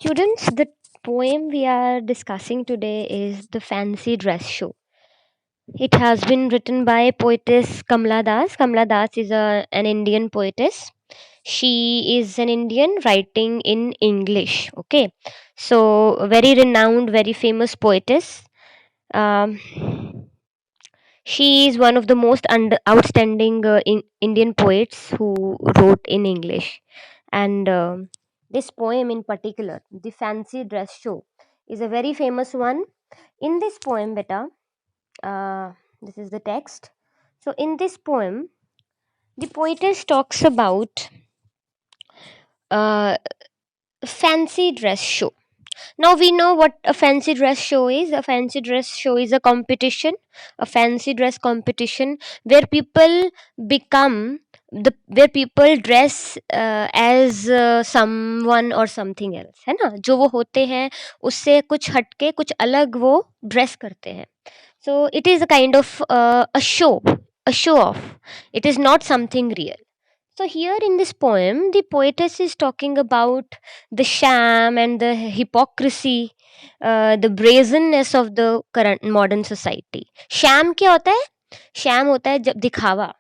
Students, the poem we are discussing today is The Fancy Dress Show. It has been written by poetess Kamla Das. Kamla Das is an Indian poetess. She is an Indian writing in English. Okay, so a very renowned, very famous poetess. Um, she is one of the most outstanding Indian poets who wrote in English. And this poem in particular, The Fancy Dress Show, is a very famous one. In this poem, beta, this is the text. So, in this poem, the poetess talks about uh, fancy dress show. Now we know what a fancy dress show is. A fancy dress show is a competition, a fancy dress competition where people become where people dress as someone or something else, है ना, जो वो होते हैं उससे कुछ हटके कुछ अलग वो ड्रेस करते हैं. So it is a kind of a show off. It is not something real. So here in this poem, the poetess is talking about the sham and the hypocrisy, the brazenness of the current modern society. Sham क्या होता है? Sham होता है जब दिखावा.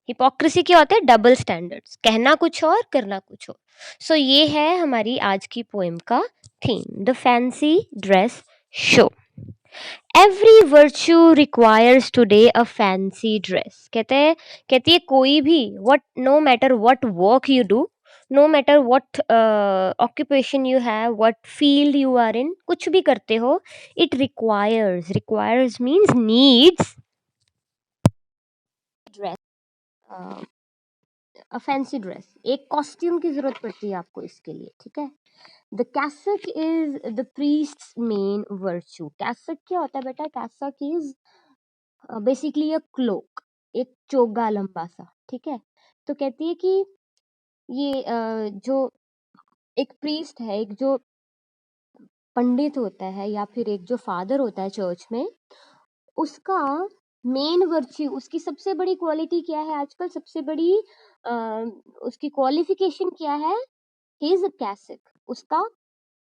Hypocrisy क्या होता है? डबल स्टैंडर्ड्स, कहना कुछ और करना कुछ और. सो ये है हमारी आज की पोएम का theme, the fancy dress show. Every virtue requires today a fancy dress. कहती है कोई भी, what no matter what work you do, no matter what occupation you have, what field you are in, कुछ भी करते हो, it requires means needs dress, a fancy dress, एक costume की जरूरत पड़ती है आपको इसके लिए. ठीक है. The cassock is the priest's main virtue. Cassock क्या होता है बेटा? कैसक इज बेसिकली अ क्लोक, एक चोगा लंबा सा. ठीक है. तो कहती है कि ये जो एक प्रीस्ट है, एक जो पंडित होता है या फिर एक जो फादर होता है चर्च में, उसका मेन वर्च्यू, उसकी सबसे बड़ी क्वालिटी क्या है आजकल? सबसे बड़ी उसकी क्वालिफिकेशन क्या है? ही इज अ कैसिक, उसका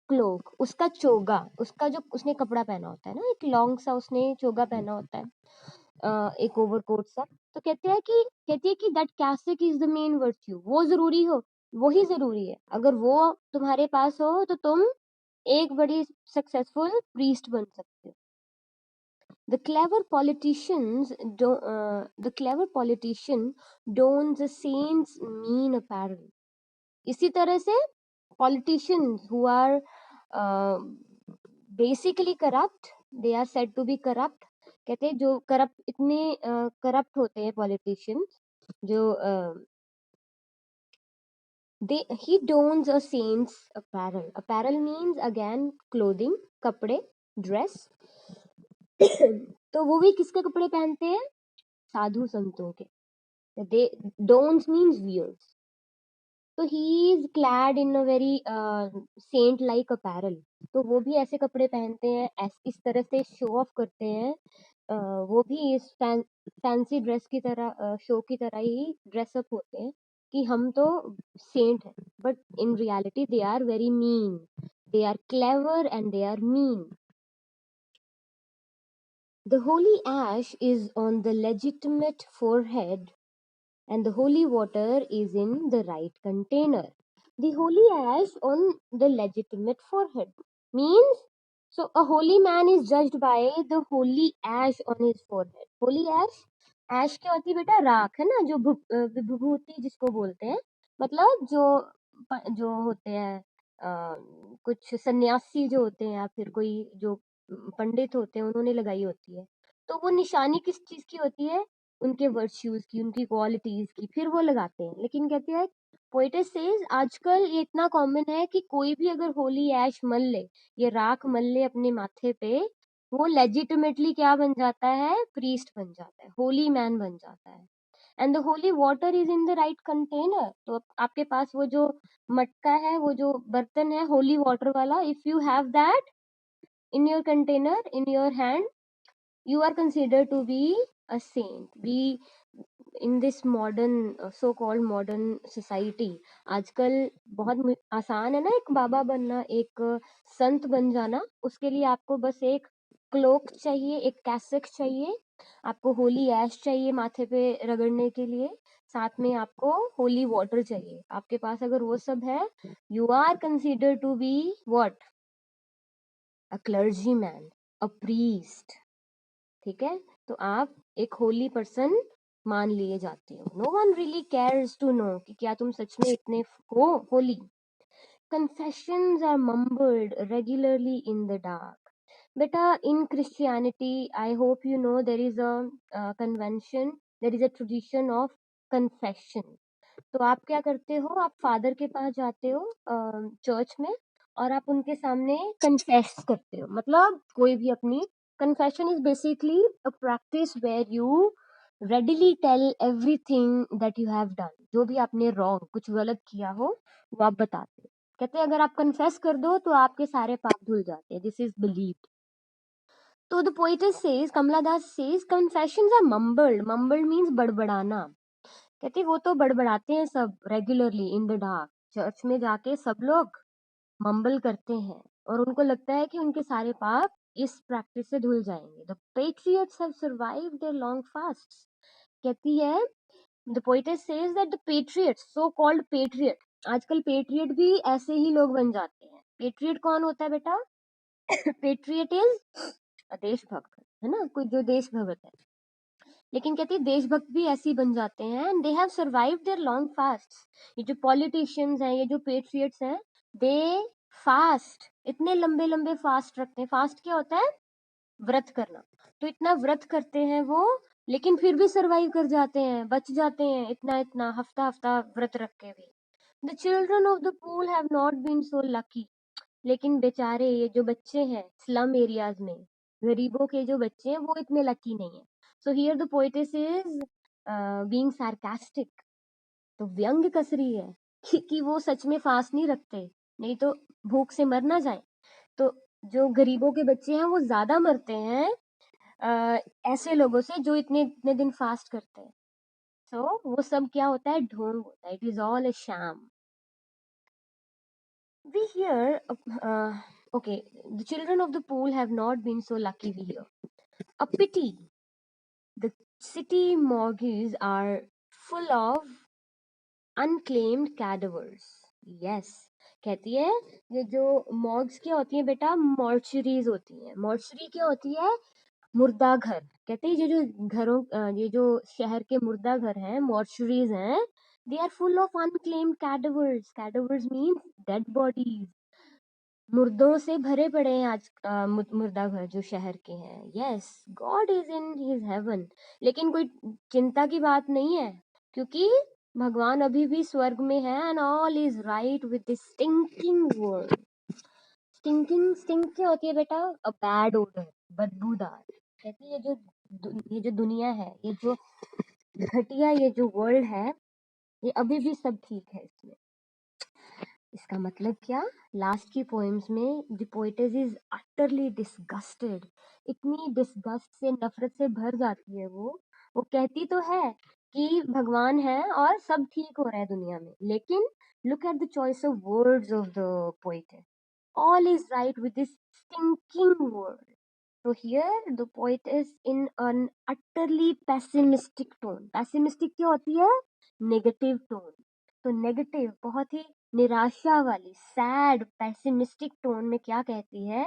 क्लोक, उसका चोगा, उसका जो उसने कपड़ा पहना होता है ना, एक लॉन्ग सा उसने चोगा पहना होता है, एक ओवरकोट सा. तो कहती है कि that cassock is the main virtue. वो जरूरी हो, वही जरूरी है. अगर वो तुम्हारे पास हो तो तुम एक बड़ी सक्सेसफुल प्रीस्ट बन सकते हो. The clever politicians do, the clever politician dons a saint's mean apparel. इसी तरह से politicians who are basically corrupt, they are said to be corrupt. कहते हैं जो करप्ट, इतने करप्ट होते हैं पॉलिटिशियंस, जो they he dons a saint's apparel. Apparel means again clothing, कपड़े, dress. तो वो भी किसके कपड़े पहनते हैं? साधु संतों के. they dons means wears. तो he is clad in a very saint like apparel. तो वो भी ऐसे कपड़े पहनते हैं, इस तरह से शो ऑफ करते हैं. वो भी इस फैंसी ड्रेस की तरह, शो की तरह ही ड्रेसअप होते हैं कि हम तो सेंट हैं, but in reality they are very mean. They are clever and they are mean. The holy ash is on the legitimate forehead and the holy water is in the right container. The holy ash on the legitimate forehead means, so a holy man is judged by the holy ash on his forehead. Holy ash क्या होती है बेटा? राख है ना, जो विभूति जिसको बोलते हैं. मतलब जो जो होते हैं, कुछ सन्यासी जो होते हैं या फिर कोई जो पंडित होते हैं, उन्होंने लगाई होती है. तो वो निशानी किस चीज की होती है? उनके वर्च्यूज की, उनकी क्वालिटीज की, फिर वो लगाते हैं. लेकिन कहती है पोएटेस सेज आजकल ये इतना कॉमन है कि कोई भी अगर होली ऐश मल ले, ये राख मल ले अपने माथे पे, वो लेजिटिमेटली क्या बन जाता है? प्रीस्ट बन जाता है, होली मैन बन जाता है. And the holy water is in the right container. तो आपके पास वो जो मटका है, वो जो बर्तन है होली वाटर वाला, if you have that in your container, in your hand, you are considered to be a saint. In this modern so called modern society, आजकल बहुत आसान है ना एक बाबा बनना, एक संत बन जाना। उसके लिए आपको बस एक क्लोक चाहिए, एक कैसेक चाहिए, आपको होली ऐश चाहिए माथे पे रगड़ने के लिए, साथ में आपको होली वाटर चाहिए। आपके पास अगर वो सब है, you are consider to be what, a clergy man, a priest. ठीक है, तो आप एक होली पर्सन मान लिए जाते हो। No one really cares to know कि क्या तुम सच में इतने हो Holi. Confessions are mumbled regularly in the dark. Beta, in Christianity, I hope you know there is a convention, there is a tradition of confession. तो आप क्या करते हो, आप फादर के पास जाते हो चर्च में, और आप उनके सामने कन्फेस करते हो। मतलब कोई भी अपनी, confession is basically a practice where you readily tell everything that you have done। जो भी आपने wrong, कुछ गलत किया हो, वो आप बताते हो। कहते हैं अगर आप कन्फेस कर दो तो आपके सारे पाप धुल जाते हैं। This is believed. तो the poetess says, Kamala Das says, confessions are mumbled. Mumbled means बड़बड़ाना। कहती वो तो बड़बड़ाते हैं सब regularly in the dark. Church में जाके सब लोग मम्बल करते हैं और उनको लगता है कि उनके सारे पाप इस प्रैक्टिस से धुल जाएंगे। The patriots have survived their long fasts. कहती है the poetess says that the patriots, so called patriot, आजकल पेट्रियट भी ऐसे ही लोग बन जाते हैं। पेट्रियट कौन होता है बेटा? पेट्रियट इज देशभक्त, है ना, कोई जो देशभक्त है। लेकिन कहती है देशभक्त भी ऐसे ही बन जाते हैं, and they have survived their long fast. ये जो पॉलिटिशियंस हैं, ये जो पेट्रियट्स हैं, दे फास्ट, इतने लंबे लंबे फास्ट रखते हैं। फास्ट क्या होता है? व्रत करना। तो इतना व्रत करते हैं वो, लेकिन फिर भी सरवाइव कर जाते हैं, बच जाते हैं, इतना इतना हफ्ता हफ्ता व्रत रख के भी। The children of the poor have not been so lucky. लेकिन बेचारे ये जो बच्चे हैं स्लम एरियाज में, गरीबों के जो बच्चे हैं, वो इतने लकी नहीं है। So here the poetess is being sarcastic. तो व्यंग कस रही है कि वो सच में फास्ट नहीं रखते, नहीं तो भूख से मर ना जाए। तो जो गरीबों के बच्चे हैं वो ज्यादा मरते हैं ऐसे लोगों से जो इतने इतने दिन फास्ट करते हैं। सो वो सब क्या होता है? ढोंग होता है। It is all a sham. We hear, okay, the children of the pool have not been so lucky, we hear. A pity. The city morgues are full of unclaimed cadavers. Yes. कहती है ये जो मॉर्ग्स क्या होती है बेटा? मॉर्चरीज होती है। मॉर्चरी क्या होती है? मुर्दा घर। कहते हैं ये जो घरों ये जो शहर के मुर्दा घर हैं, मॉर्चरीज हैं, they are full of unclaimed cadavers. Cadavers means dead bodies. मुर्दों से भरे पड़े हैं आज मुर्दा घर जो शहर के हैं। Yes, God is in his heaven. लेकिन कोई चिंता की बात नहीं है, क्योंकि भगवान अभी भी स्वर्ग में है, and all is right with this stinking world. Stinking, stink क्या होती है बेटा? अ बैड ओडर, बदबूदार। कहती है ये जो दुनिया है, ये जो घटिया ये जो वर्ल्ड है, ये अभी भी सब ठीक है इसमें। इसका मतलब क्या? लास्ट की पोएम्स में the poetess is utterly disgusted. इतनी डिसगस्ट से, नफरत से भर जाती है वो कहती तो है कि भगवान है और सब ठीक हो रहा है दुनिया में, लेकिन look at the choice of words of the poet. All is right with this stinking word. So here the poet is in an utterly pessimistic tone. Pessimistic क्या होती है? Negative tone. तो नेगेटिव, बहुत ही निराशा वाली, सैड पैसिमिस्टिक टोन में क्या कहती है?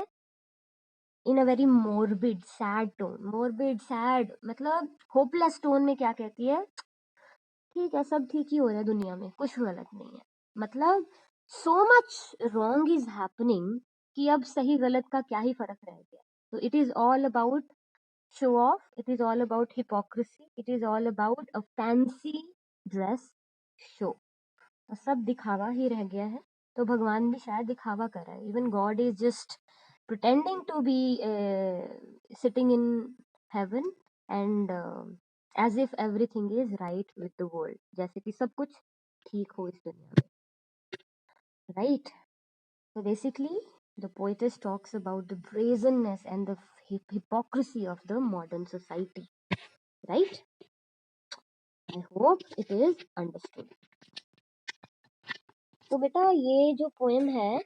In a very morbid sad tone. Morbid sad मतलब होपलेस टोन में क्या कहती है? ठीक है, सब ठीक ही हो रहा है दुनिया में, कुछ गलत नहीं है। मतलब so much wrong is happening कि अब सही गलत का क्या ही फर्क रह गया। तो it is all about show off, it is all about hypocrisy, it is all about a fancy dress show. तो सब दिखावा ही रह गया है। तो भगवान भी शायद दिखावा कर रहा है। Even God is just pretending to be sitting in heaven, and as if everything is right with the world, जैसे कि सब कुछ ठीक हो इस दुनिया में, right? So basically the poetess talks about the brazenness and the hypocrisy of the modern society, right? I hope it is understood. तो बेटा ये जो पोएम है